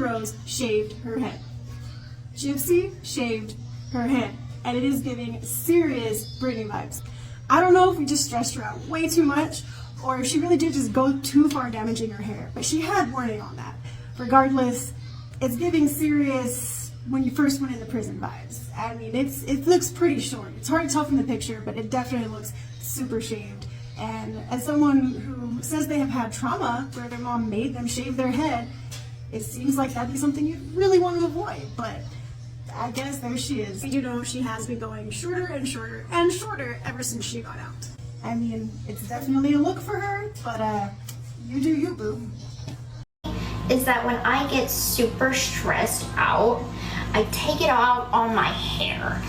Rose shaved her head. Gypsy shaved her head, and it is giving serious Britney vibes. I don't know if we just stressed her out way too much, or if she really did just go too far damaging her hair, but she had warning on that. Regardless, it's giving serious when you first went into prison vibes. I mean, it looks pretty short. It's hard to tell from the picture, but it definitely looks super shaved. And as someone who says they have had trauma where their mom made them shave their head, it seems like that'd be something you'd really want to avoid, but I guess there she is. You know, she has been going shorter and shorter and shorter ever since she got out. I mean, it's definitely a look for her, but you do you, boo. Is that when I get super stressed out, I take it out on my hair.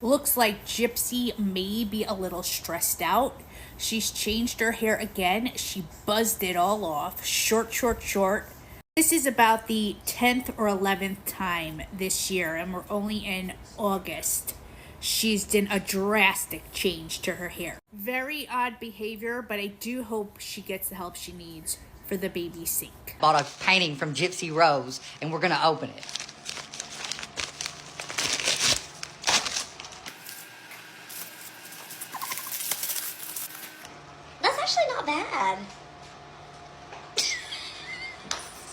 Looks like Gypsy may be a little stressed out. She's changed her hair again. She buzzed it all off. Short, short, short. This is about the 10th or 11th time this year, and we're only in August. She's done a drastic change to her hair. Very odd behavior, but I do hope she gets the help she needs for the baby's sake. Bought a painting from Gypsy Rose, and we're gonna open it. That's actually not bad.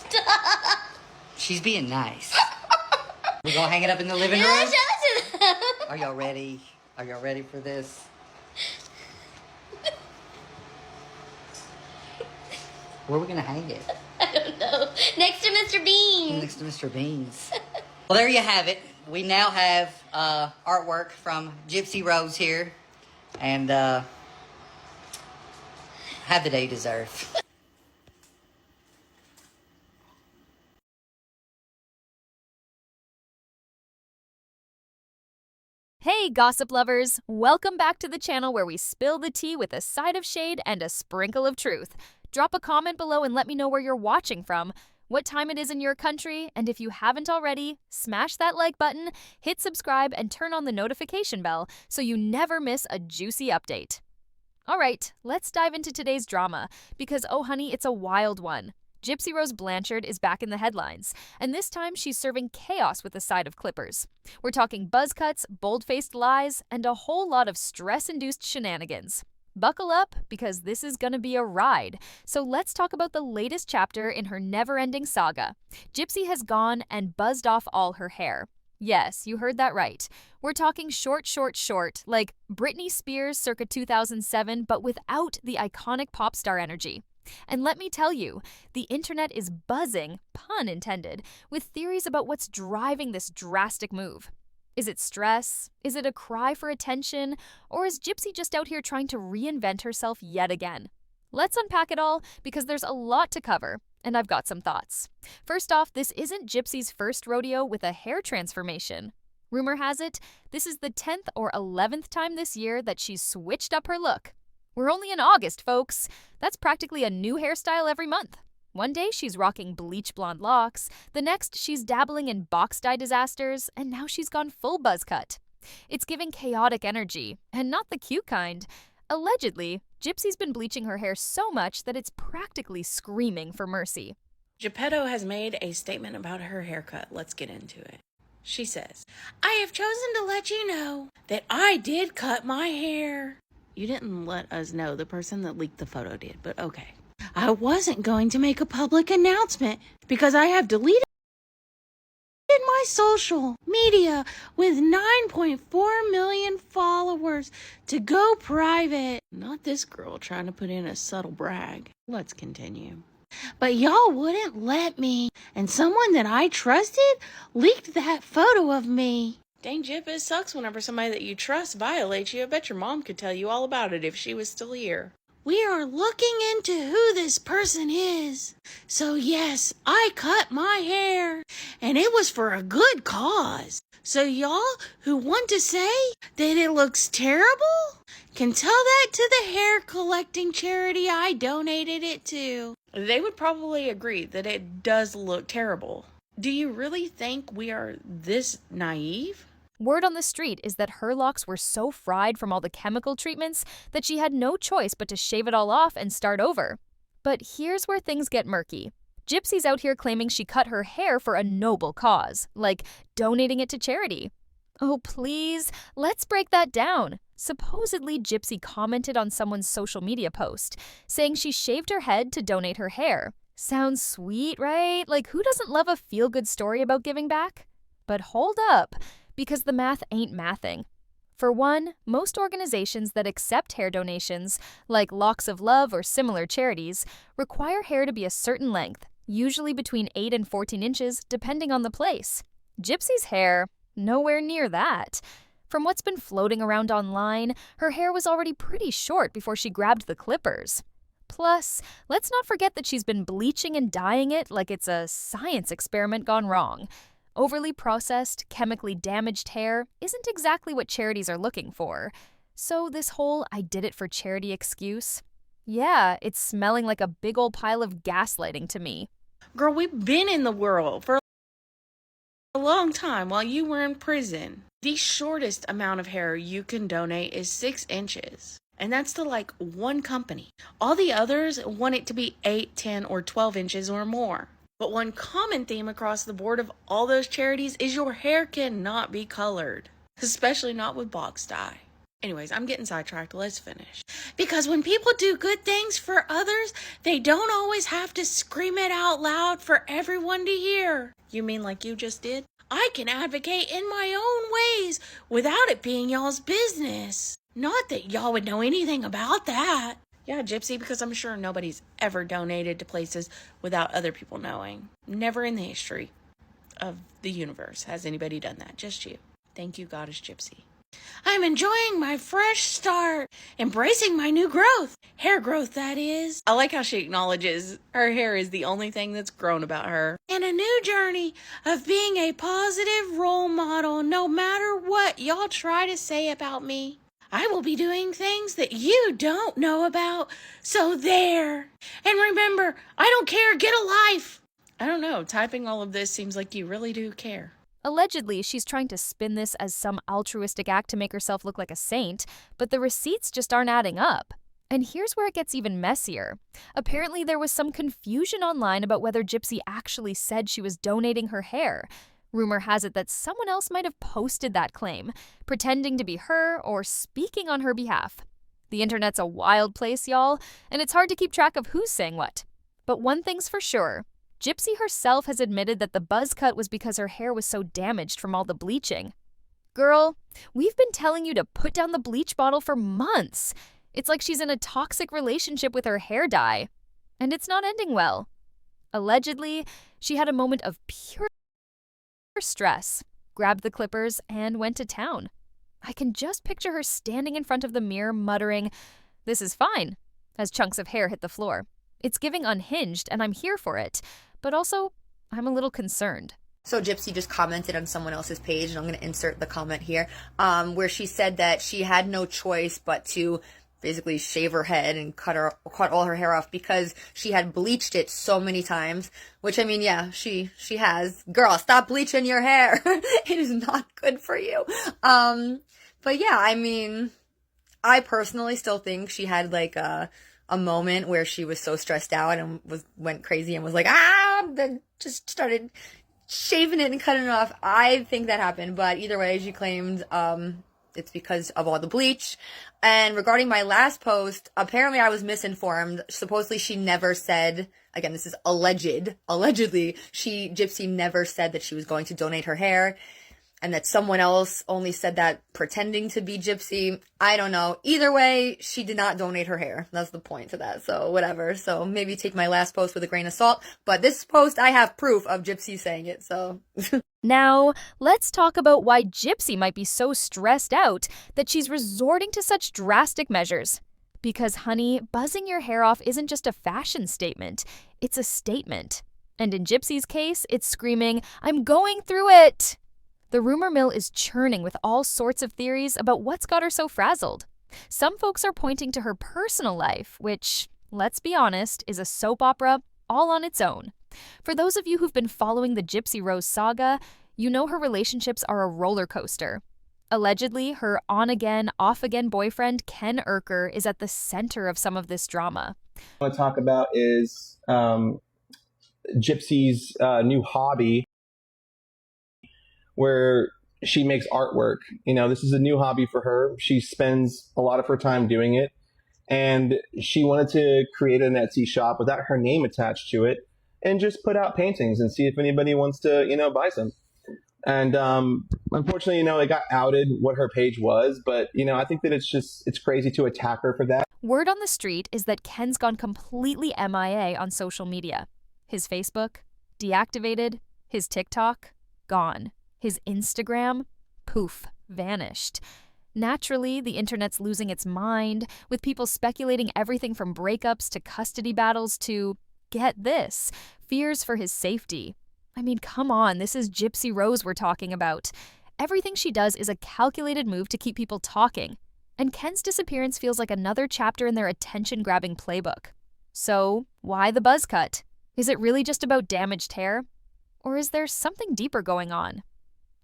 Stop. She's being nice. We're gonna hang it up in the living room. Show it to them. Are y'all ready? Are y'all ready for this? Where are we gonna hang it? I don't know. Next to Mr. Bean. Next to Mr. Bean's. Well, there you have it. We now have artwork from Gypsy Rose here, and have the day you deserve. Hey gossip lovers, welcome back to the channel where we spill the tea with a side of shade and a sprinkle of truth. Drop a comment below and let me know where you're watching from, what time it is in your country, and if you haven't already, smash that like button, hit subscribe, and turn on the notification bell so you never miss a juicy update. Alright, let's dive into today's drama, because oh honey, it's a wild one. Gypsy Rose Blanchard is back in the headlines, and this time she's serving chaos with a side of clippers. We're talking buzz cuts, bold-faced lies, and a whole lot of stress-induced shenanigans. Buckle up, because this is gonna be a ride. So let's talk about the latest chapter in her never-ending saga. Gypsy has gone and buzzed off all her hair. Yes, you heard that right. We're talking short, short, short, like Britney Spears circa 2007, but without the iconic pop star energy. And let me tell you, the internet is buzzing, pun intended, with theories about what's driving this drastic move. Is it stress? Is it a cry for attention? Or is Gypsy just out here trying to reinvent herself yet again? Let's unpack it all, because there's a lot to cover, and I've got some thoughts. First off, this isn't Gypsy's first rodeo with a hair transformation. Rumor has it, this is the 10th or 11th time this year that she's switched up her look. We're only in August, folks. That's practically a new hairstyle every month. One day she's rocking bleach blonde locks, the next she's dabbling in box dye disasters, and now she's gone full buzz cut. It's giving chaotic energy, and not the cute kind. Allegedly, Gypsy's been bleaching her hair so much that it's practically screaming for mercy. Geppetto has made a statement about her haircut. Let's get into it. She says, "I have chosen to let you know that I did cut my hair." You didn't let us know. The person that leaked the photo did, but okay. "I wasn't going to make a public announcement because I have deleted my social media with 9.4 million followers to go private." Not this girl trying to put in a subtle brag. Let's continue. "But y'all wouldn't let me, and someone that I trusted leaked that photo of me." Dang, Jip, it sucks whenever somebody that you trust violates you. I bet your mom could tell you all about it if she was still here. "We are looking into who this person is. So yes, I cut my hair, and it was for a good cause. So y'all who want to say that it looks terrible can tell that to the hair collecting charity I donated it to." They would probably agree that it does look terrible. Do you really think we are this naive? Word on the street is that her locks were so fried from all the chemical treatments that she had no choice but to shave it all off and start over. But here's where things get murky. Gypsy's out here claiming she cut her hair for a noble cause, like donating it to charity. Oh, please, let's break that down. Supposedly, Gypsy commented on someone's social media post, saying she shaved her head to donate her hair. Sounds sweet, right? Like, who doesn't love a feel-good story about giving back? But hold up, because the math ain't mathing. For one, most organizations that accept hair donations, like Locks of Love or similar charities, require hair to be a certain length, usually between 8 and 14 inches, depending on the place. Gypsy's hair, nowhere near that. From what's been floating around online, her hair was already pretty short before she grabbed the clippers. Plus, let's not forget that she's been bleaching and dyeing it like it's a science experiment gone wrong. Overly processed, chemically damaged hair isn't exactly what charities are looking for. So this whole "I did it for charity" excuse, yeah, it's smelling like a big old pile of gaslighting to me. Girl, we've been in the world for a long time while you were in prison. The shortest amount of hair you can donate is 6 inches. And that's to like one company. All the others want it to be 8, 10, or 12 inches or more. But one common theme across the board of all those charities is your hair cannot be colored. Especially not with box dye. Anyways, I'm getting sidetracked. Let's finish. Because when people do good things for others, they don't always have to scream it out loud for everyone to hear. You mean like you just did? I can advocate in my own ways without it being y'all's business. Not that y'all would know anything about that. Yeah, Gypsy, because I'm sure nobody's ever donated to places without other people knowing. Never in the history of the universe has anybody done that. Just you. Thank you, Goddess Gypsy. I'm enjoying my fresh start, embracing my new growth. Hair growth, that is. I like how she acknowledges her hair is the only thing that's grown about her. And a new journey of being a positive role model no matter what y'all try to say about me. I will be doing things that you don't know about, so there. And remember, I don't care, get a life. I don't know, typing all of this seems like you really do care. Allegedly, she's trying to spin this as some altruistic act to make herself look like a saint, but the receipts just aren't adding up. And here's where it gets even messier. Apparently, there was some confusion online about whether Gypsy actually said she was donating her hair. Rumor has it that someone else might have posted that claim, pretending to be her or speaking on her behalf. The internet's a wild place, y'all, and it's hard to keep track of who's saying what. But one thing's for sure. Gypsy herself has admitted that the buzz cut was because her hair was so damaged from all the bleaching. Girl, we've been telling you to put down the bleach bottle for months. It's like she's in a toxic relationship with her hair dye. And it's not ending well. Allegedly, she had a moment of pure stress, grabbed the clippers, and went to town. I can just picture her standing in front of the mirror muttering, "This is fine," as chunks of hair hit the floor. It's giving unhinged, and I'm here for it. But also, I'm a little concerned. So Gypsy just commented on someone else's page, and I'm going to insert the comment here, where she said that she had no choice but to basically shave her head and cut all her hair off because she had bleached it so many times. Which, I mean, yeah, she has. Girl, stop bleaching your hair. It is not good for you. But yeah, I mean, I personally still think she had like a moment where she was so stressed out and went crazy and was like, then just started shaving it and cutting it off. I think that happened, but either way, she claimed it's because of all the bleach. And regarding my last post, apparently I was misinformed. Supposedly she never said, again, this is allegedly, Gypsy never said that she was going to donate her hair, and that someone else only said that pretending to be Gypsy. I don't know. Either way, she did not donate her hair. That's the point to that. So whatever. So maybe take my last post with a grain of salt. But this post, I have proof of Gypsy saying it. So Now, let's talk about why Gypsy might be so stressed out that she's resorting to such drastic measures. Because, honey, buzzing your hair off isn't just a fashion statement. It's a statement. And in Gypsy's case, it's screaming, "I'm going through it!" The rumor mill is churning with all sorts of theories about what's got her so frazzled. Some folks are pointing to her personal life, which, let's be honest, is a soap opera all on its own. For those of you who've been following the Gypsy Rose saga, you know her relationships are a roller coaster. Allegedly, her on-again, off-again boyfriend, Ken Urker, is at the center of some of this drama. What I want to talk about is Gypsy's new hobby where she makes artwork. This is a new hobby for her. She spends a lot of her time doing it. And she wanted to create an Etsy shop without her name attached to it and just put out paintings and see if anybody wants to, buy some. And unfortunately, it got outed what her page was. But, I think that it's crazy to attack her for that. Word on the street is that Ken's gone completely MIA on social media. His Facebook, deactivated. His TikTok, gone. His Instagram, poof, vanished. Naturally, the internet's losing its mind, with people speculating everything from breakups to custody battles to, get this, fears for his safety. I mean, come on, this is Gypsy Rose we're talking about. Everything she does is a calculated move to keep people talking. And Ken's disappearance feels like another chapter in their attention-grabbing playbook. So, why the buzz cut? Is it really just about damaged hair? Or is there something deeper going on?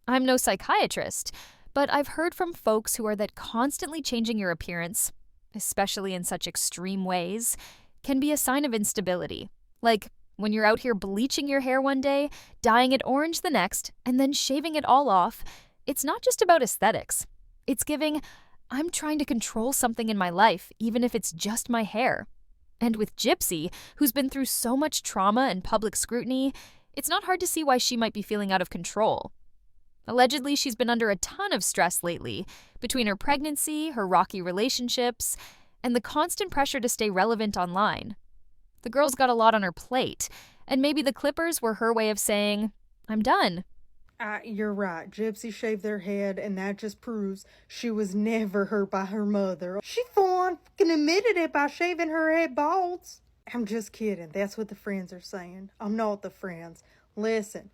I'm no psychiatrist, but I've heard from folks who are that constantly changing your appearance, especially in such extreme ways, can be a sign of instability. Like when you're out here bleaching your hair one day, dyeing it orange the next, and then shaving it all off, it's not just about aesthetics. It's giving, I'm trying to control something in my life, even if it's just my hair. And with Gypsy, who's been through so much trauma and public scrutiny, it's not hard to see why she might be feeling out of control. Allegedly, she's been under a ton of stress lately, between her pregnancy, her rocky relationships, and the constant pressure to stay relevant online. The girl's got a lot on her plate, and maybe the clippers were her way of saying, I'm done. You're right. Gypsy shaved their head, and that just proves she was never hurt by her mother. She full-on fucking admitted it by shaving her head bald. I'm just kidding. That's what the friends are saying. I'm not the friends. Listen.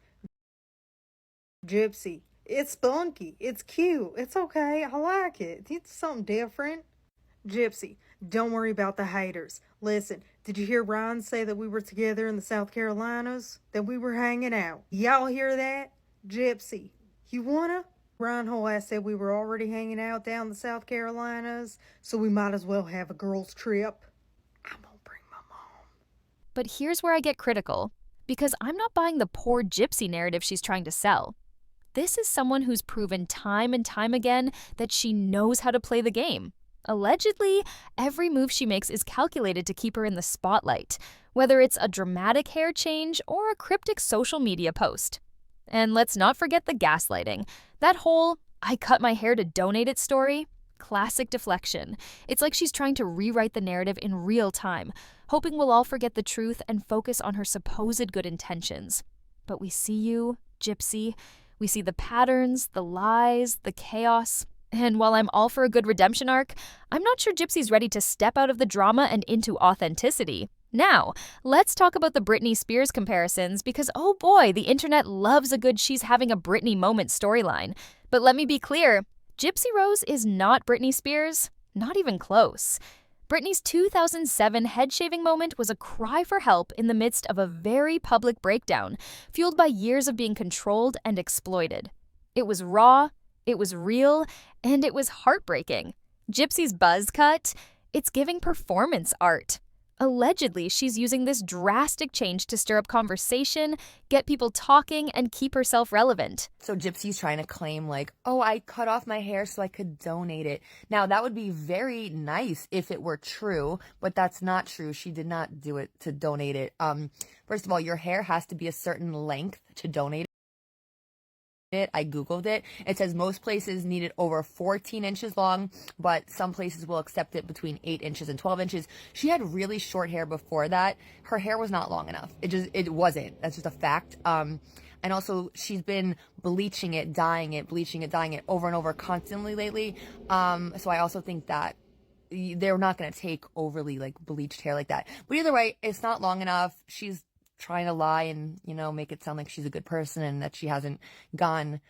Gypsy, it's spunky, it's cute, it's okay, I like it, it's something different. Gypsy, don't worry about the haters. Listen, did you hear Ryan say that we were together in the South Carolinas? That we were hanging out? Y'all hear that? Gypsy, you wanna? Ryan whole ass said we were already hanging out down the South Carolinas, so we might as well have a girls' trip. I'm gonna bring my mom. But here's where I get critical, because I'm not buying the poor Gypsy narrative she's trying to sell. This is someone who's proven time and time again that she knows how to play the game. Allegedly, every move she makes is calculated to keep her in the spotlight, whether it's a dramatic hair change or a cryptic social media post. And let's not forget the gaslighting. That whole, I cut my hair to donate it story, classic deflection. It's like she's trying to rewrite the narrative in real time, hoping we'll all forget the truth and focus on her supposed good intentions. But we see you, Gypsy. We see the patterns, the lies, the chaos. And while I'm all for a good redemption arc, I'm not sure Gypsy's ready to step out of the drama and into authenticity. Now, let's talk about the Britney Spears comparisons because, oh boy, the internet loves a good she's having a Britney moment storyline. But let me be clear, Gypsy Rose is not Britney Spears, not even close. Britney's 2007 head-shaving moment was a cry for help in the midst of a very public breakdown, fueled by years of being controlled and exploited. It was raw, it was real, and it was heartbreaking. Gypsy's buzz cut, it's giving performance art. Allegedly, she's using this drastic change to stir up conversation, get people talking, and keep herself relevant. So Gypsy's trying to claim like, oh, I cut off my hair so I could donate it. Now, that would be very nice if it were true, but that's not true. She did not do it to donate it. First of all, your hair has to be a certain length to donate it. I Googled it. It says most places need it over 14 inches long, but some places will accept it between 8 inches and 12 inches. She had really short hair before that. Her hair was not long enough. It wasn't. That's just a fact. And also she's been bleaching it, dyeing it, bleaching it, dyeing it over and over constantly lately. So I also think that they're not going to take overly like bleached hair like that. But either way, it's not long enough. She's trying to lie and, make it sound like she's a good person and that she hasn't gone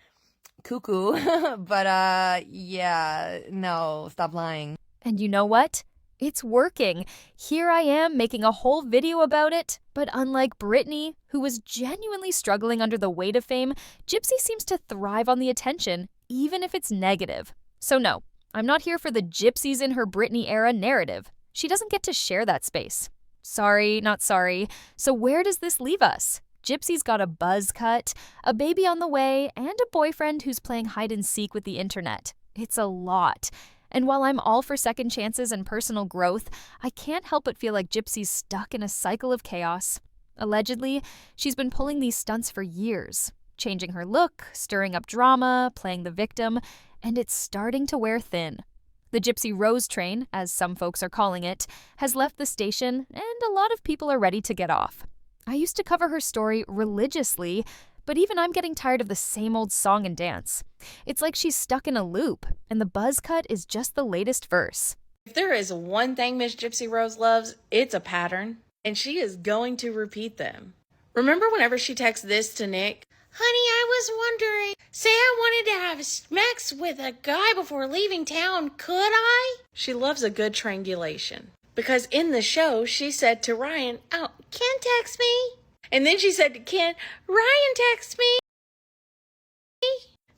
cuckoo. But, yeah, no, stop lying. And you know what? It's working. Here I am making a whole video about it. But unlike Britney, who was genuinely struggling under the weight of fame, Gypsy seems to thrive on the attention, even if it's negative. So no, I'm not here for the Gypsies in her Britney era narrative. She doesn't get to share that space. Sorry, not sorry. So where does this leave us? Gypsy's got a buzz cut, a baby on the way, and a boyfriend who's playing hide and seek with the internet. It's a lot. And while I'm all for second chances and personal growth, I can't help but feel like Gypsy's stuck in a cycle of chaos. Allegedly, she's been pulling these stunts for years, changing her look, stirring up drama, playing the victim, and it's starting to wear thin. The Gypsy Rose train, as some folks are calling it, has left the station, and a lot of people are ready to get off. I used to cover her story religiously, but even I'm getting tired of the same old song and dance. It's like she's stuck in a loop, and the buzz cut is just the latest verse. If there is one thing Miss Gypsy Rose loves, it's a pattern, and she is going to repeat them. Remember whenever she texts this to Nick? Honey, I was wondering, say I wanted to have sex with a guy before leaving town, could I? She loves a good triangulation. Because in the show, she said to Ryan, oh, Ken text me. And then she said to Ken, Ryan text me.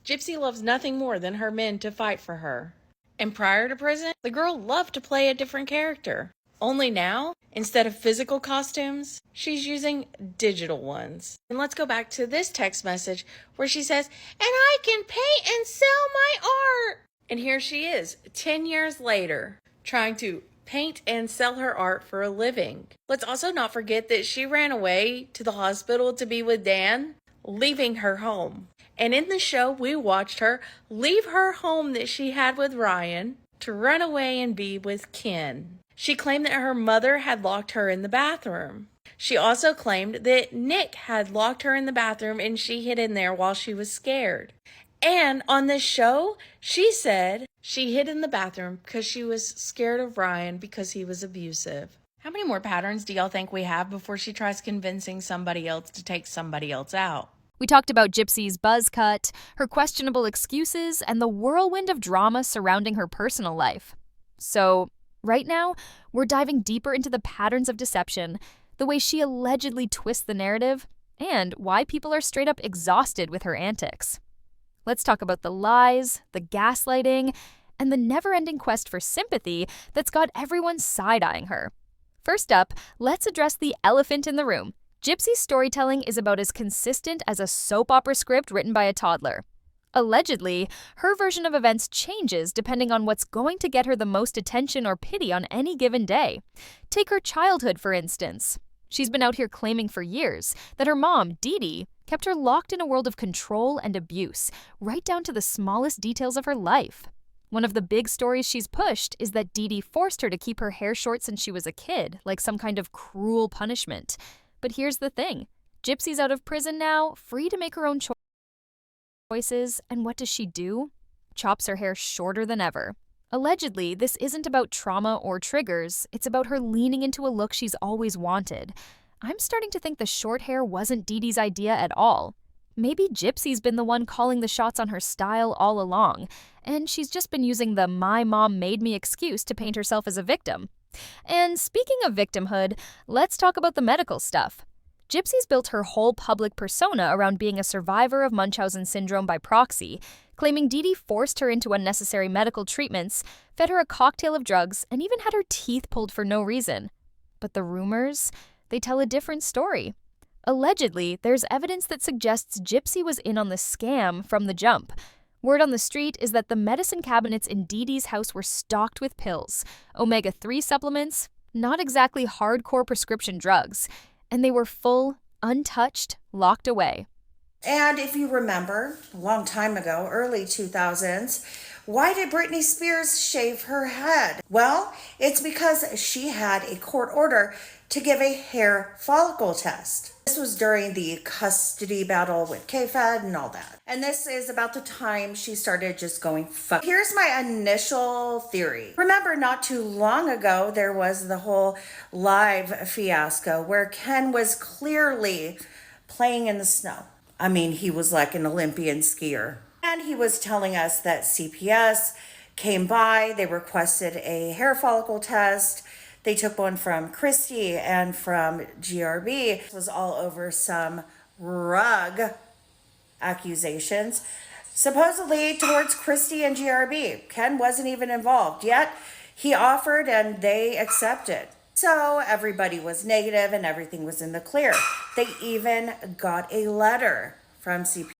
Gypsy loves nothing more than her men to fight for her. And prior to prison, the girl loved to play a different character. Only now, instead of physical costumes, she's using digital ones. And let's go back to this text message where she says, and I can paint and sell my art. And here she is, 10 years later, trying to paint and sell her art for a living. Let's also not forget that she ran away to the hospital to be with Dan, leaving her home. And in the show, we watched her leave her home that she had with Ryan to run away and be with Ken. She claimed that her mother had locked her in the bathroom. She also claimed that Nick had locked her in the bathroom and she hid in there while she was scared. And on this show, she said she hid in the bathroom because she was scared of Ryan because he was abusive. How many more patterns do y'all think we have before she tries convincing somebody else to take somebody else out? We talked about Gypsy's buzz cut, her questionable excuses, and the whirlwind of drama surrounding her personal life. So, right now, we're diving deeper into the patterns of deception, the way she allegedly twists the narrative, and why people are straight up exhausted with her antics. Let's talk about the lies, the gaslighting, and the never-ending quest for sympathy that's got everyone side-eyeing her. First up, let's address the elephant in the room. Gypsy's storytelling is about as consistent as a soap opera script written by a toddler. Allegedly, her version of events changes depending on what's going to get her the most attention or pity on any given day. Take her childhood, for instance. She's been out here claiming for years that her mom, Dee Dee, kept her locked in a world of control and abuse, right down to the smallest details of her life. One of the big stories she's pushed is that Dee Dee forced her to keep her hair short since she was a kid, like some kind of cruel punishment. But here's the thing. Gypsy's out of prison now, free to make her own choices, and what does she do? Chops her hair shorter than ever. Allegedly, this isn't about trauma or triggers, it's about her leaning into a look she's always wanted. I'm starting to think the short hair wasn't Dee Dee's idea at all. Maybe Gypsy's been the one calling the shots on her style all along, and she's just been using the "my mom made me" excuse to paint herself as a victim. And speaking of victimhood, let's talk about the medical stuff. Gypsy's built her whole public persona around being a survivor of Munchausen syndrome by proxy, claiming Dee Dee forced her into unnecessary medical treatments, fed her a cocktail of drugs, and even had her teeth pulled for no reason. But the rumors, they tell a different story. Allegedly, there's evidence that suggests Gypsy was in on the scam from the jump. Word on the street is that the medicine cabinets in Dee Dee's house were stocked with pills, omega-3 supplements, not exactly hardcore prescription drugs, and they were full, untouched, locked away. And if you remember, a long time ago, early 2000s, why did Britney Spears shave her head? Well, it's because she had a court order to give a hair follicle test. This was during the custody battle with K-Fed and all that. And this is about the time she started just going fuck. Here's my initial theory. Remember, not too long ago, there was the whole live fiasco where Ken was clearly playing in the snow. I mean, he was like an Olympian skier. And he was telling us that CPS came by, they requested a hair follicle test. They took one from Christy and from GRB. It was all over some rug accusations, supposedly towards Christy and GRB. Ken wasn't even involved, yet he offered and they accepted. So everybody was negative and everything was in the clear. They even got a letter from CPS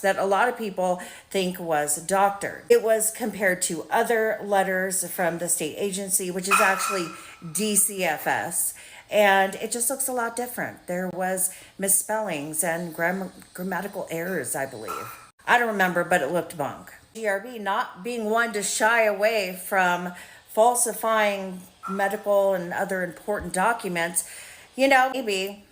that a lot of people think was doctored. It was compared to other letters from the state agency, which is actually DCFS, and it just looks a lot different. There was misspellings and grammatical errors, I believe. I don't remember, but it looked bunk. GRB not being one to shy away from falsifying medical and other important documents, maybe,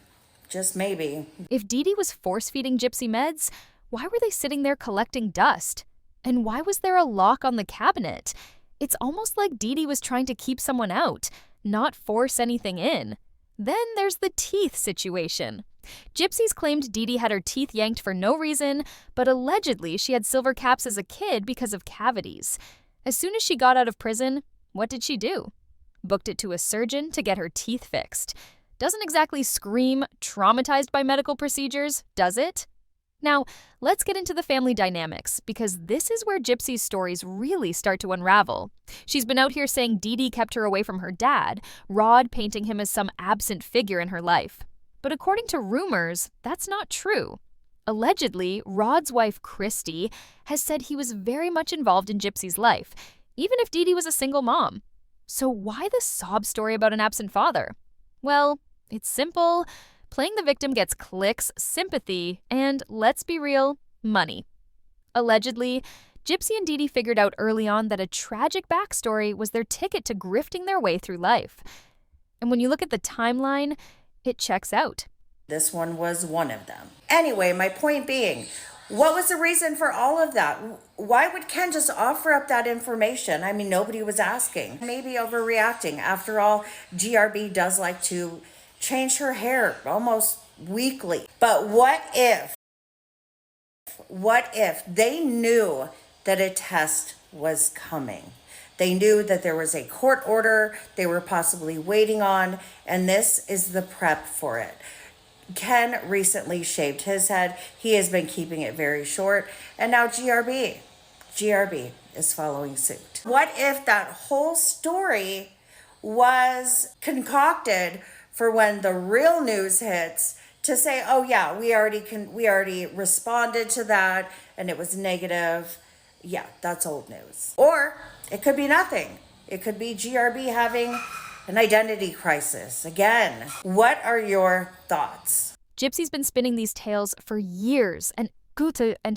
just maybe. If Dee Dee was force-feeding Gypsy meds, why were they sitting there collecting dust? And why was there a lock on the cabinet? It's almost like Dee Dee was trying to keep someone out, not force anything in. Then there's the teeth situation. Gypsy's claimed Dee Dee had her teeth yanked for no reason, but allegedly she had silver caps as a kid because of cavities. As soon as she got out of prison, what did she do? Booked it to a surgeon to get her teeth fixed. Doesn't exactly scream traumatized by medical procedures, does it? Now, let's get into the family dynamics, because this is where Gypsy's stories really start to unravel. She's been out here saying Dee Dee kept her away from her dad, Rod painting him as some absent figure in her life. But according to rumors, that's not true. Allegedly, Rod's wife, Christy, has said he was very much involved in Gypsy's life, even if Dee Dee was a single mom. So why the sob story about an absent father? Well, it's simple. Playing the victim gets clicks, sympathy, and, let's be real, money. Allegedly, Gypsy and Dee Dee figured out early on that a tragic backstory was their ticket to grifting their way through life. And when you look at the timeline, it checks out. This one was one of them. Anyway, my point being, what was the reason for all of that? Why would Ken just offer up that information? I mean, nobody was asking. Maybe overreacting. After all, GRB does like to change her hair almost weekly. But what if they knew that a test was coming? They knew that there was a court order they were possibly waiting on, and this is the prep for it. Ken recently shaved his head. He has been keeping it very short, and now GRB is following suit. What if that whole story was concocted for when the real news hits to say, oh yeah, we already responded to that and it was negative. Yeah, that's old news. Or it could be nothing. It could be GRB having an identity crisis. Again, what are your thoughts? Gypsy's been spinning these tales for years, and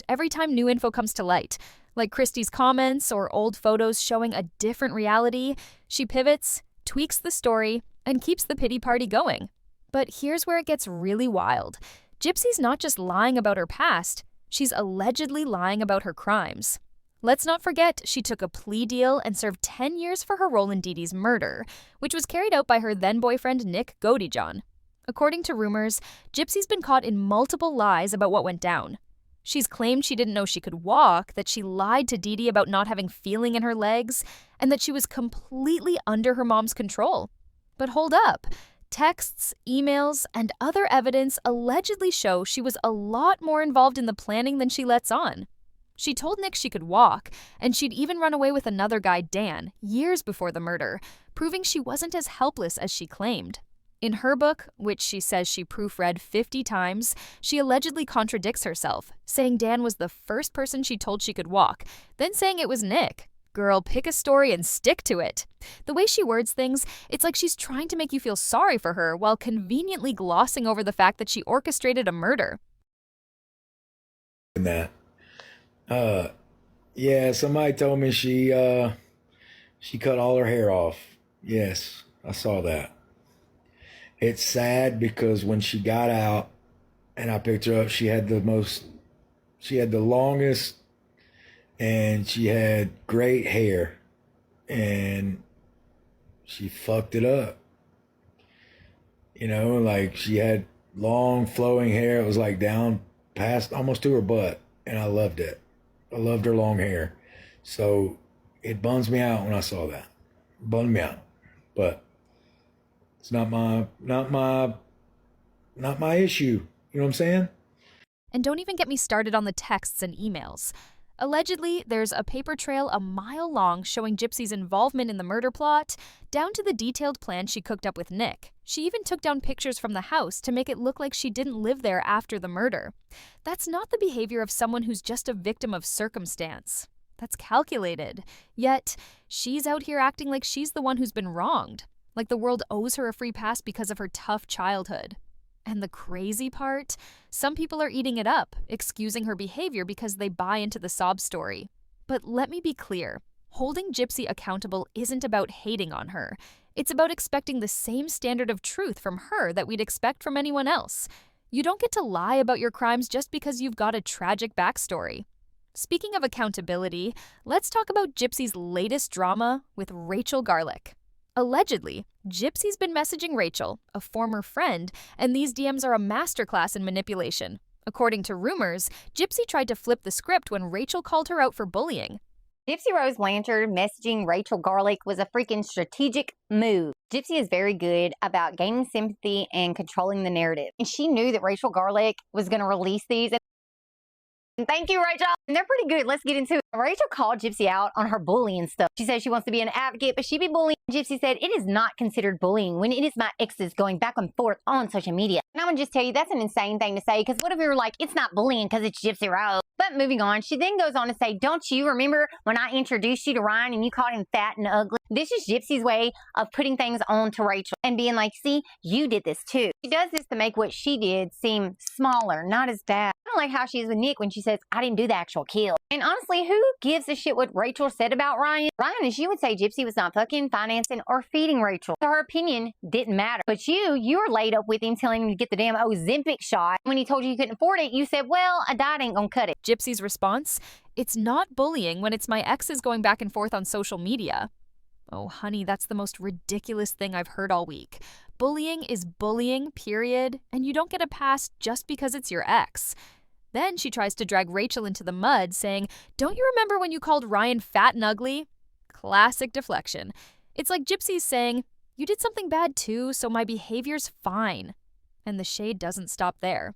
every time new info comes to light, like Christy's comments or old photos showing a different reality, she pivots, tweaks the story, and keeps the pity party going. But here's where it gets really wild. Gypsy's not just lying about her past, she's allegedly lying about her crimes. Let's not forget she took a plea deal and served 10 years for her role in Dee Dee's murder, which was carried out by her then-boyfriend Nick Godijon. According to rumors, Gypsy's been caught in multiple lies about what went down. She's claimed she didn't know she could walk, that she lied to Dee Dee about not having feeling in her legs, and that she was completely under her mom's control. But hold up. Texts, emails, and other evidence allegedly show she was a lot more involved in the planning than she lets on. She told Nick she could walk, and she'd even run away with another guy, Dan, years before the murder, proving she wasn't as helpless as she claimed. In her book, which she says she proofread 50 times, she allegedly contradicts herself, saying Dan was the first person she told she could walk, then saying it was Nick. Girl, pick a story and stick to it. The way she words things, it's like she's trying to make you feel sorry for her while conveniently glossing over the fact that she orchestrated a murder. That. Yeah, somebody told me she cut all her hair off. Yes, I saw that. It's sad because when she got out and I picked her up, she had the longest, and she had great hair, and she fucked it up. You know, like she had long flowing hair. It was like down past almost to her butt, and I loved it. I loved her long hair. So it bums me out when I saw that. It bummed me out. But it's not my issue. You know what I'm saying? And don't even get me started on the texts and emails. Allegedly, there's a paper trail a mile long showing Gypsy's involvement in the murder plot, down to the detailed plan she cooked up with Nick. She even took down pictures from the house to make it look like she didn't live there after the murder. That's not the behavior of someone who's just a victim of circumstance. That's calculated. Yet, she's out here acting like she's the one who's been wronged, like the world owes her a free pass because of her tough childhood. And the crazy part? Some people are eating it up, excusing her behavior because they buy into the sob story. But let me be clear, holding Gypsy accountable isn't about hating on her. It's about expecting the same standard of truth from her that we'd expect from anyone else. You don't get to lie about your crimes just because you've got a tragic backstory. Speaking of accountability, let's talk about Gypsy's latest drama with Rachel Garlick. Allegedly, Gypsy's been messaging Rachel, a former friend, and these DMs are a masterclass in manipulation. According to rumors, Gypsy tried to flip the script when Rachel called her out for bullying. Gypsy Rose Blanchard messaging Rachel Garlick was a freaking strategic move. Gypsy is very good about gaining sympathy and controlling the narrative. And she knew that Rachel Garlick was going to release these. And thank you, Rachel. And they're pretty good. Let's get into it. Rachel called Gypsy out on her bullying stuff. She says she wants to be an advocate, but she be bullying. Gypsy said, it is not considered bullying when it is my exes going back and forth on social media. And I'm going to just tell you, that's an insane thing to say, because what if we were like, it's not bullying because it's Gypsy Rose? But moving on, she then goes on to say, don't you remember when I introduced you to Ryan and you called him fat and ugly? This is Gypsy's way of putting things on to Rachel and being like, see, you did this too. She does this to make what she did seem smaller, not as bad. I don't like how she is with Nick when she says, I didn't do the actual kill. And honestly, who gives a shit what Rachel said about Ryan? Ryan, as she would say, Gypsy was not fucking, financing, or feeding Rachel. So her opinion didn't matter. But you were laid up with him telling him to get the damn Ozempic shot. When he told you couldn't afford it, you said, well, a diet ain't gonna cut it. Gypsy's response? It's not bullying when it's my exes going back and forth on social media. Oh, honey, that's the most ridiculous thing I've heard all week. Bullying is bullying, period, and you don't get a pass just because it's your ex. Then she tries to drag Rachel into the mud, saying, don't you remember when you called Ryan fat and ugly? Classic deflection. It's like Gypsy's saying, you did something bad too, so my behavior's fine. And the shade doesn't stop there.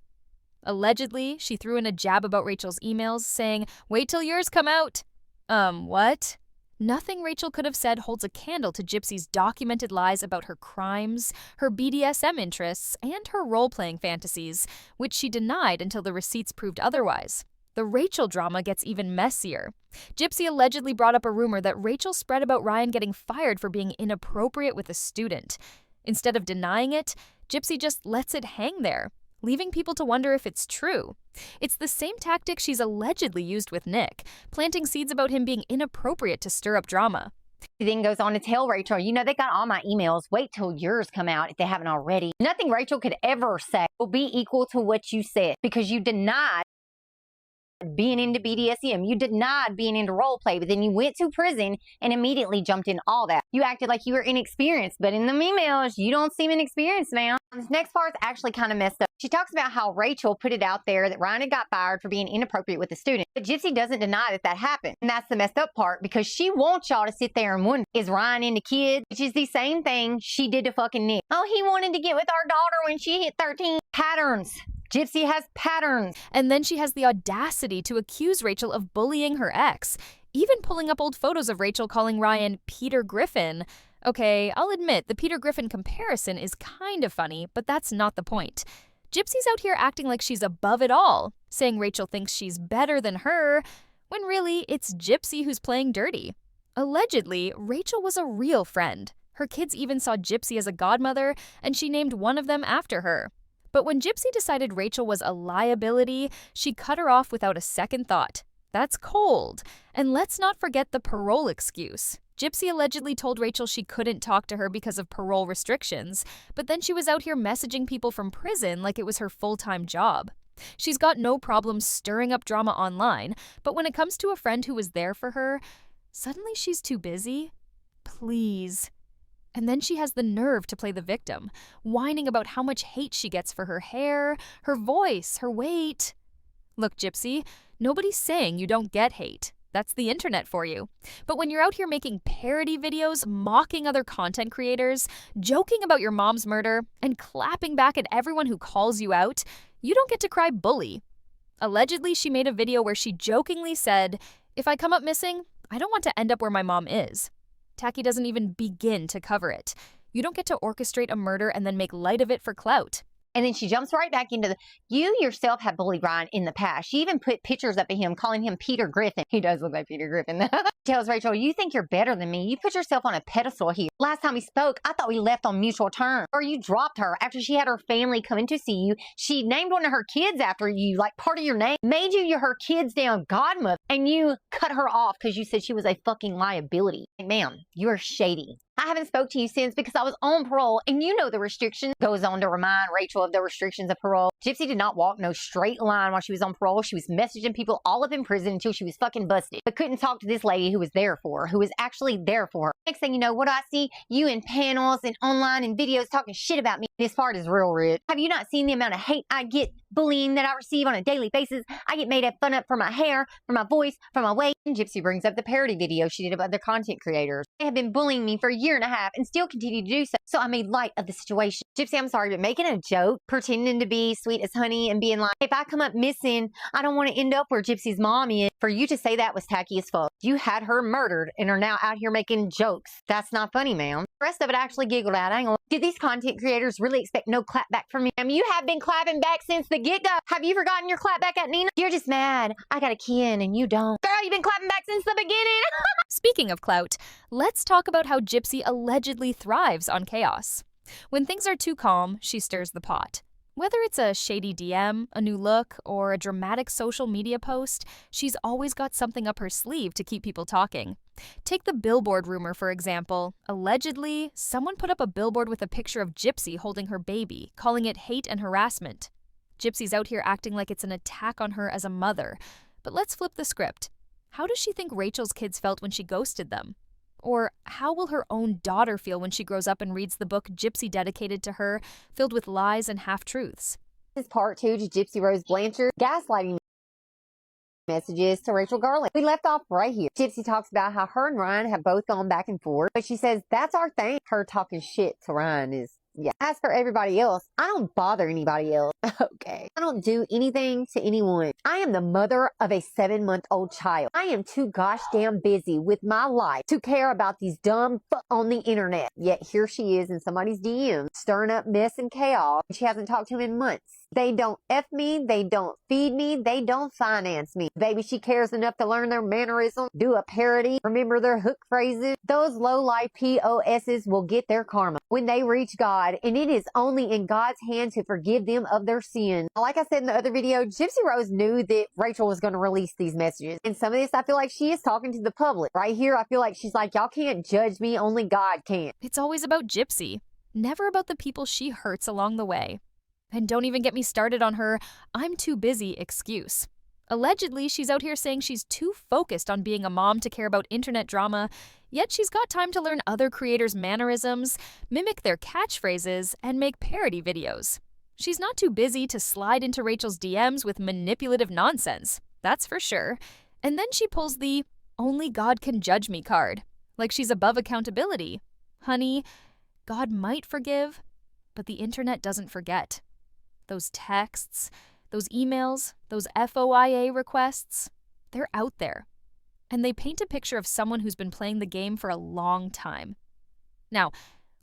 Allegedly, she threw in a jab about Rachel's emails, saying, wait till yours come out. What? Nothing Rachel could have said holds a candle to Gypsy's documented lies about her crimes, her BDSM interests, and her role-playing fantasies, which she denied until the receipts proved otherwise. The Rachel drama gets even messier. Gypsy allegedly brought up a rumor that Rachel spread about Ryan getting fired for being inappropriate with a student. Instead of denying it, Gypsy just lets it hang there, leaving people to wonder if it's true. It's the same tactic she's allegedly used with Nick, planting seeds about him being inappropriate to stir up drama. He then goes on to tell Rachel, you know, they got all my emails. Wait till yours come out if they haven't already. Nothing Rachel could ever say will be equal to what you said because you denied being into BDSM. You denied being into role play, but then you went to prison and immediately jumped in all that. You acted like you were inexperienced, but in the emails, you don't seem inexperienced, man. This next part's actually kind of messed up. She talks about how Rachel put it out there that Ryan had got fired for being inappropriate with a student. But Gypsy doesn't deny that that happened. And that's the messed up part because she wants y'all to sit there and wonder, is Ryan into kids? Which is the same thing she did to fucking Nick. Oh, he wanted to get with our daughter when she hit 13. Patterns. Gypsy has patterns. And then she has the audacity to accuse Rachel of bullying her ex, even pulling up old photos of Rachel calling Ryan Peter Griffin. Okay, I'll admit the Peter Griffin comparison is kind of funny, but that's not the point. Gypsy's out here acting like she's above it all, saying Rachel thinks she's better than her, when really it's Gypsy who's playing dirty. Allegedly, Rachel was a real friend. Her kids even saw Gypsy as a godmother, and she named one of them after her. But when Gypsy decided Rachel was a liability, she cut her off without a second thought. That's cold. And let's not forget the parole excuse. Gypsy allegedly told Rachel she couldn't talk to her because of parole restrictions, but then she was out here messaging people from prison like it was her full-time job. She's got no problem stirring up drama online, but when it comes to a friend who was there for her, suddenly she's too busy. Please. And then she has the nerve to play the victim, whining about how much hate she gets for her hair, her voice, her weight. Look, Gypsy, nobody's saying you don't get hate. That's the internet for you. But when you're out here making parody videos, mocking other content creators, joking about your mom's murder, and clapping back at everyone who calls you out, you don't get to cry bully. Allegedly, she made a video where she jokingly said, "If I come up missing, I don't want to end up where my mom is." Tacky doesn't even begin to cover it. You don't get to orchestrate a murder and then make light of it for clout. And then she jumps right back into you yourself have bullied Ryan in the past. She even put pictures up of him, calling him Peter Griffin. He does look like Peter Griffin. Tells Rachel, you think you're better than me. You put yourself on a pedestal here. Last time we spoke, I thought we left on mutual terms. Or you dropped her after she had her family come in to see you. She named one of her kids after you, like part of your name. Made you her kid's damn godmother. And you cut her off because you said she was a fucking liability. Hey, ma'am, you're shady. I haven't spoke to you since because I was on parole, and you know the restrictions. Goes on to remind Rachel of the restrictions of parole. Gypsy did not walk no straight line while she was on parole. She was messaging people all up in prison until she was fucking busted. But couldn't talk to this lady who was there for her, who was actually there for her. Next thing you know, what do I see? You in panels and online and videos talking shit about me. This part is real rich. Have you not seen the amount of hate I get, bullying that I receive on a daily basis? I get made fun of for my hair, for my voice, for my weight. And Gypsy brings up the parody video she did of other content creators. They have been bullying me for a year and a half and still continue to do so. So I made light of the situation. Gypsy, I'm sorry, but making a joke, pretending to be sweet as honey and being like, if I come up missing, I don't want to end up where Gypsy's mom is. For you to say that was tacky as fuck. You had her murdered and are now out here making jokes. That's not funny, ma'am. The rest of it I actually giggled at. I ain't gonna. Did these content creators really expect no clap back from me? You have been clapping back since the get-go. Have you forgotten your clap back at Nina? You're just mad. I got a kid and you don't. Girl, you've been clapping back since the beginning. Speaking of clout, let's talk about how Gypsy allegedly thrives on chaos. When things are too calm, she stirs the pot. Whether it's a shady DM, a new look, or a dramatic social media post, she's always got something up her sleeve to keep people talking. Take the billboard rumor, for example. Allegedly, someone put up a billboard with a picture of Gypsy holding her baby, calling it hate and harassment. Gypsy's out here acting like it's an attack on her as a mother. But let's flip the script. How does she think Rachel's kids felt when she ghosted them? Or how will her own daughter feel when she grows up and reads the book Gypsy dedicated to her, filled with lies and half-truths? This is part 2 to Gypsy Rose Blanchard gaslighting messages to Rachel Garland. We left off right here. Gypsy talks about how her and Ryan have both gone back and forth, but she says that's our thing. Her talking shit to Ryan is, yeah. As for everybody else, I don't bother anybody else. Okay. I don't do anything to anyone. I am the mother of a 7-month-old child. I am too gosh damn busy with my life to care about these dumb fuck on the internet. Yet here she is in somebody's DM, stirring up mess and chaos. She hasn't talked to him in months. They don't F me, they don't feed me, they don't finance me. Baby, she cares enough to learn their mannerisms, do a parody, remember their hook phrases. Those low-life POSs will get their karma when they reach God, and it is only in God's hand to forgive them of their sin. Like I said in the other video, Gypsy Rose knew that Rachel was going to release these messages. And some of this, I feel like she is talking to the public. Right here, I feel like she's like, y'all can't judge me, only God can. It's always about Gypsy, never about the people she hurts along the way. And don't even get me started on her "I'm too busy" excuse. Allegedly, she's out here saying she's too focused on being a mom to care about internet drama, yet she's got time to learn other creators' mannerisms, mimic their catchphrases, and make parody videos. She's not too busy to slide into Rachel's DMs with manipulative nonsense, that's for sure. And then she pulls the "only God can judge me" card, like she's above accountability. Honey, God might forgive, but the internet doesn't forget. Those texts, those emails, those FOIA requests, they're out there. And they paint a picture of someone who's been playing the game for a long time. Now,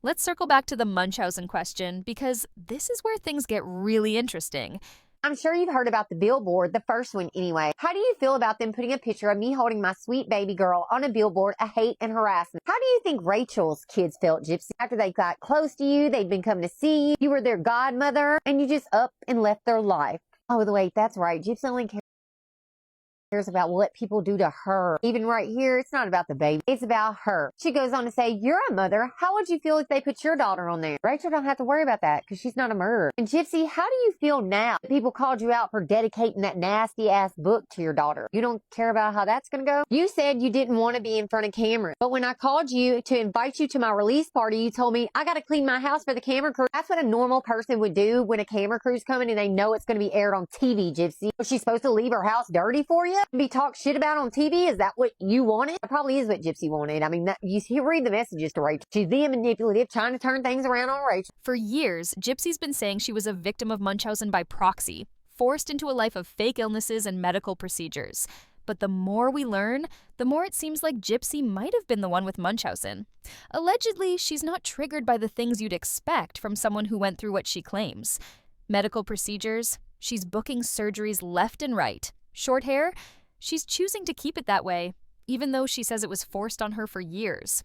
let's circle back to the Munchausen question, because this is where things get really interesting. I'm sure you've heard about the billboard, the first one anyway. How do you feel about them putting a picture of me holding my sweet baby girl on a billboard of hate and harassment? How do you think Rachel's kids felt, Gypsy? After they got close to you, they'd been coming to see you, you were their godmother, and you just up and left their life. Oh, wait, that's right. Gypsy only cares about what people do to her. Even right here, it's not about the baby. It's about her. She goes on to say, you're a mother. How would you feel if they put your daughter on there? Rachel don't have to worry about that because she's not a murderer. And Gypsy, how do you feel now that people called you out for dedicating that nasty ass book to your daughter? You don't care about how that's going to go? You said you didn't want to be in front of camera. But when I called you to invite you to my release party, you told me, I got to clean my house for the camera crew. That's what a normal person would do when a camera crew's coming and they know it's going to be aired on TV, Gypsy. Was she supposed to leave her house dirty for you? Be talked shit about on TV? Is that what you wanted? That probably is what Gypsy wanted. I mean, you read the messages to Rachel. She's being manipulative, trying to turn things around on Rachel. For years, Gypsy's been saying she was a victim of Munchausen by proxy, forced into a life of fake illnesses and medical procedures. But the more we learn, the more it seems like Gypsy might have been the one with Munchausen. Allegedly, she's not triggered by the things you'd expect from someone who went through what she claims. Medical procedures, she's booking surgeries left and right. Short hair, she's choosing to keep it that way, even though she says it was forced on her for years.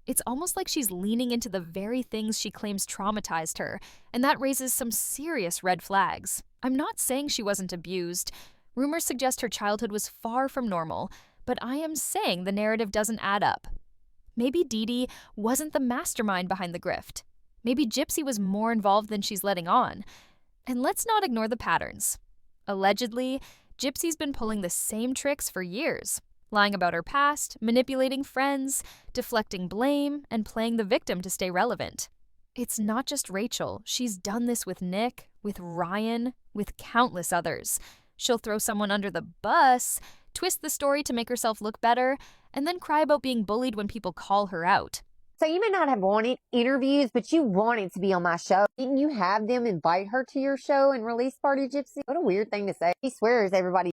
It's almost like she's leaning into the very things she claims traumatized her, and that raises some serious red flags. I'm not saying she wasn't abused. Rumors suggest her childhood was far from normal, but I am saying the narrative doesn't add up. Maybe Dee Dee wasn't the mastermind behind the grift. Maybe Gypsy was more involved than she's letting on. And let's not ignore the patterns. Allegedly, Gypsy's been pulling the same tricks for years, lying about her past, manipulating friends, deflecting blame, and playing the victim to stay relevant. It's not just Rachel. She's done this with Nick, with Ryan, with countless others. She'll throw someone under the bus, twist the story to make herself look better, and then cry about being bullied when people call her out. So you may not have wanted interviews, but you wanted to be on my show. Didn't you have them invite her to your show and release party, Gypsy? What a weird thing to say. He swears everybody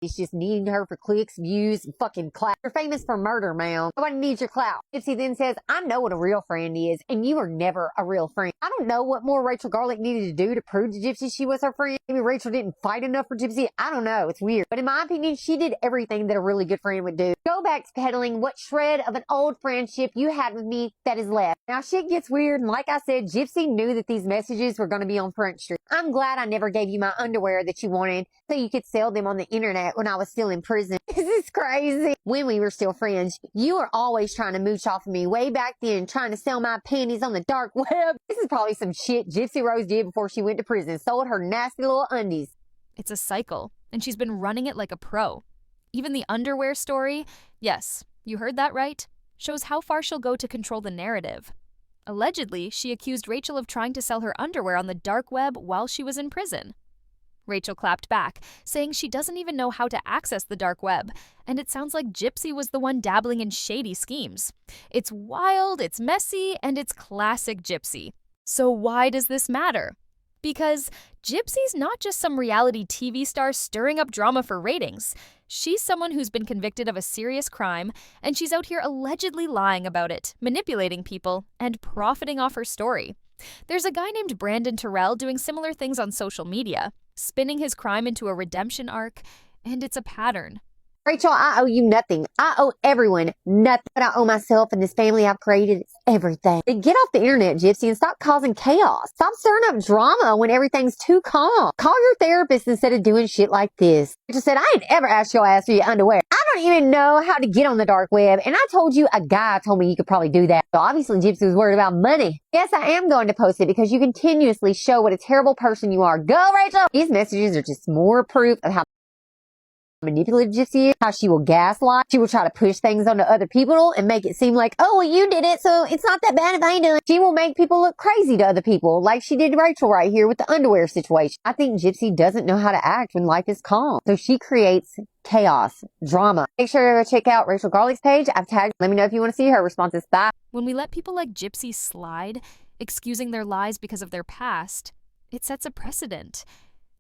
is just needing her for clicks, views, and fucking clout. You're famous for murder, ma'am. Nobody needs your clout. Gypsy then says, I know what a real friend is, and you are never a real friend. I don't know what more Rachel Garlick needed to do to prove to Gypsy she was her friend. Maybe Rachel didn't fight enough for Gypsy. I don't know. It's weird. But in my opinion, she did everything that a really good friend would do. Go back to peddling what shred of an old friendship you had with me that is left. Now shit gets weird, and like I said, Gypsy knew that these messages were going to be on Front Street. I'm glad I never gave you my underwear that you wanted so you could sell them on the internet when I was still in prison. This is crazy. When we were still friends, you were always trying to mooch off of me way back then, trying to sell my panties on the dark web. This is probably some shit Gypsy Rose did before she went to prison. Sold her nasty little undies. It's a cycle, and she's been running it like a pro. Even the underwear story, yes, you heard that right, shows how far she'll go to control the narrative. Allegedly, she accused Rachel of trying to sell her underwear on the dark web while she was in prison. Rachel clapped back, saying she doesn't even know how to access the dark web, and it sounds like Gypsy was the one dabbling in shady schemes. It's wild, it's messy, and it's classic Gypsy. So why does this matter? Because Gypsy's not just some reality TV star stirring up drama for ratings. She's someone who's been convicted of a serious crime, and she's out here allegedly lying about it, manipulating people, and profiting off her story. There's a guy named Brandon Terrell doing similar things on social media, spinning his crime into a redemption arc, and it's a pattern. Rachel, I owe you nothing. I owe everyone nothing. But I owe myself and this family I've created. It's everything. Then get off the internet, Gypsy, and stop causing chaos. Stop stirring up drama when everything's too calm. Call your therapist instead of doing shit like this. Rachel said, I ain't ever asked your ass for your underwear. I don't even know how to get on the dark web. And I told you a guy told me you could probably do that. So obviously Gypsy was worried about money. Yes, I am going to post it because you continuously show what a terrible person you are. Go, Rachel! These messages are just more proof of how manipulative Gypsy is, how she will gaslight. She will try to push things onto other people and make it seem like, oh, well, you did it, so it's not that bad if I do it. She will make people look crazy to other people, like she did to Rachel right here with the underwear situation. I think Gypsy doesn't know how to act when life is calm, so she creates chaos, drama. Make sure to check out Rachel Garlick's page. I've tagged. Let me know if you want to see her responses. Bye. When we let people like Gypsy slide, excusing their lies because of their past, it sets a precedent.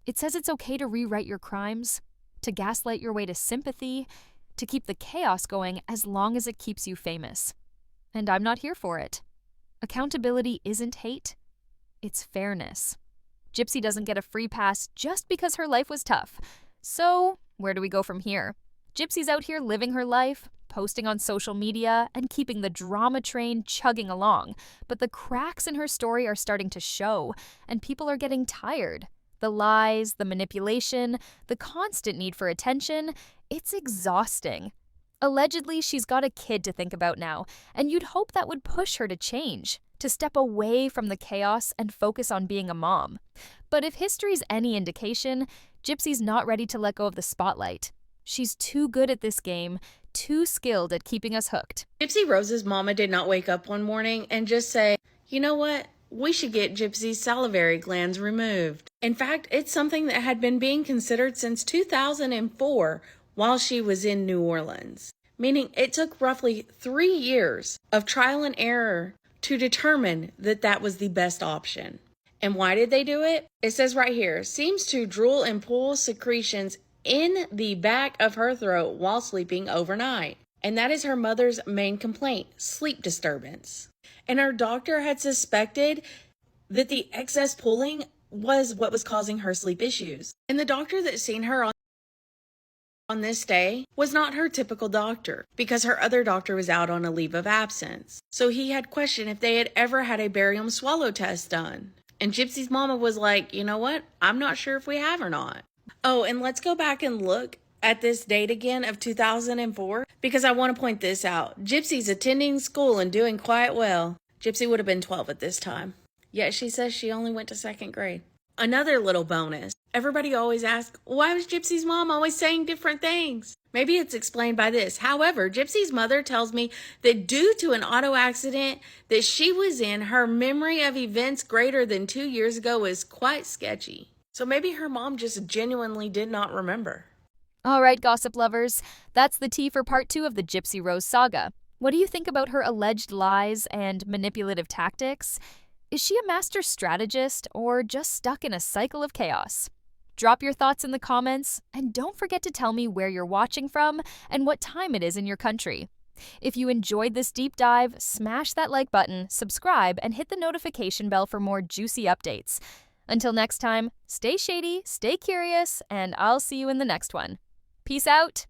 It says it's okay to rewrite your crimes, to gaslight your way to sympathy, to keep the chaos going as long as it keeps you famous. And I'm not here for it. Accountability isn't hate, it's fairness. Gypsy doesn't get a free pass just because her life was tough. So, where do we go from here? Gypsy's out here living her life, posting on social media, and keeping the drama train chugging along. But the cracks in her story are starting to show, and people are getting tired. The lies, the manipulation, the constant need for attention, it's exhausting. Allegedly, she's got a kid to think about now, and you'd hope that would push her to change, to step away from the chaos and focus on being a mom. But if history's any indication, Gypsy's not ready to let go of the spotlight. She's too good at this game, too skilled at keeping us hooked. Gypsy Rose's mama did not wake up one morning and just say, you know what? We should get Gypsy's salivary glands removed. In fact, it's something that had been being considered since 2004 while she was in New Orleans. Meaning it took roughly 3 years of trial and error to determine that that was the best option. And why did they do it? It says right here, seems to drool and pull secretions in the back of her throat while sleeping overnight. And that is her mother's main complaint, sleep disturbance. And her doctor had suspected that the excess pulling was what was causing her sleep issues. And the doctor that seen her on this day was not her typical doctor because her other doctor was out on a leave of absence. So he had questioned if they had ever had a barium swallow test done. And Gypsy's mama was like, you know what? I'm not sure if we have or not. Oh, and let's go back and look at this date again of 2004 because I want to point this out. Gypsy's attending school and doing quite well. Gypsy would have been 12 at this time. Yet she says she only went to 2nd grade. Another little bonus. Everybody always asks, why was Gypsy's mom always saying different things? Maybe it's explained by this. However, Gypsy's mother tells me that due to an auto accident that she was in, her memory of events greater than 2 years ago is quite sketchy. So maybe her mom just genuinely did not remember. All right, gossip lovers, that's the tea for part 2 of the Gypsy Rose saga. What do you think about her alleged lies and manipulative tactics? Is she a master strategist or just stuck in a cycle of chaos? Drop your thoughts in the comments, and don't forget to tell me where you're watching from and what time it is in your country. If you enjoyed this deep dive, smash that like button, subscribe, and hit the notification bell for more juicy updates. Until next time, stay shady, stay curious, and I'll see you in the next one. Peace out!